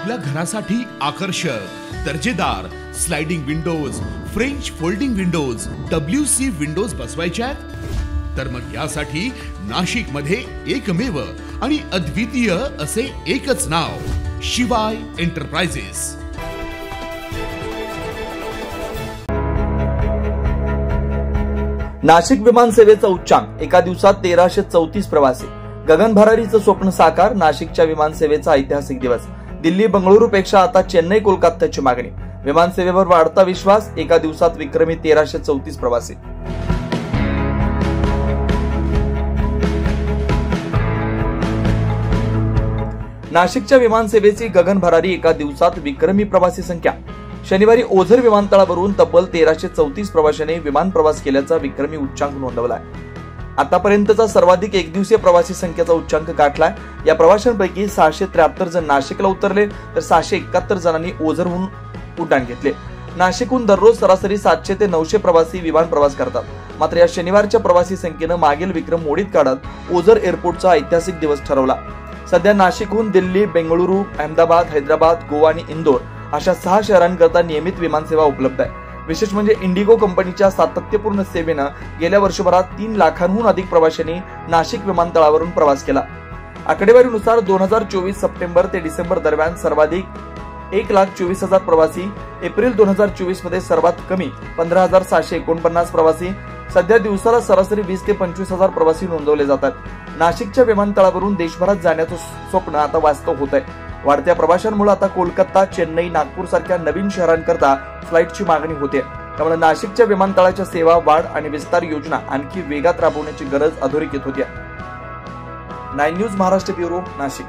आपल्या घरासाठी आकर्षक दर्जेदार sliding windows, French folding windows, WC windows बसवायच्यात? तर मग यासाठी नाशिक मध्ये एकमेव आणि अद्वितीय असे एकच नाव, शिवाय एंटरप्राइजेस। नाशिक विमान सेवेचा उच्चांक, एका दिवसात 1334 प्रवासी। गगन भरारीचं स्वप्न साकार, नाशिकच्या विमान सेवेचा ऐतिहासिक दिवस। दिल्ली बंगळुरू पेक्षा आता चेन्नई कोलकाताची मागणी। विमान सेवेवर वाढता विश्वास, एका दिवसात विक्रमी 1334 प्रवासी। नाशिकच्या विमान सेवेची गगन भरारी, एका दिवसात विक्रमी प्रवासी संख्या। शनिवारी ओझर विमानतळावरून तब्बल 1334 प्रवाशांनी विमान प्रवास केल्याचा विक्रमी उच्चांक नोंदवलाय। आतापर्यंतचा सर्वाधिक एकदिवसीय प्रवासी संख्येचा उच्चांक गाठलाय। या प्रवाशांपैकी 673 जण नाशिकला उतरले, तर 671 जणांनी ओझरहून उड्डाण घेतले। नाशिकहून दररोज सरासरी 700 ते 900 प्रवासी विमान प्रवास करतात। मात्र या शनिवारच्या प्रवासी संख्येनं मागील विक्रम मोडीत काढत ओझर एअरपोर्टचा ऐतिहासिक दिवस ठरवला। सध्या नाशिकहून दिल्ली, बेंगळुरू, अहमदाबाद, हैदराबाद, गोवा आणि इंदोर अशा 6 शहरांकरता नियमित विमान सेवा उपलब्ध आहे। विशेष म्हणजे इंडिगो कंपनीच्या सातत्यपूर्ण सेवेनं गेल्या वर्षभरात 3 लाखांहून अधिक प्रवाशांनी नाशिक विमानतळावरून प्रवास केला। आकडेवारीनुसार 2024 सप्टेंबर ते डिसेंबर दरम्यान सर्वाधिक 1,24,000 प्रवासी, एप्रिल 2024 मध्ये सर्वात कमी 15,749 प्रवासी, सध्या दिवसाला सरासरी 20 ते 25,000 प्रवासी नोंदवले जातात। नाशिकच्या विमानतळावरून देशभरात जाण्याचं स्वप्न आता वास्तव होत आहे। वाढत्या प्रवाशांमुळे आता कोलकाता, चेन्नई, नागपूर सारख्या नवीन शहरांकरता फ्लाईटची मागणी होते। त्यामुळे नाशिकच्या विमानतळाच्या सेवा वाढ आणि विस्तार योजना आणखी वेगात राबवण्याची गरज अधोरेखित होती। 9 न्यूज महाराष्ट्र ब्युरो, नाशिक।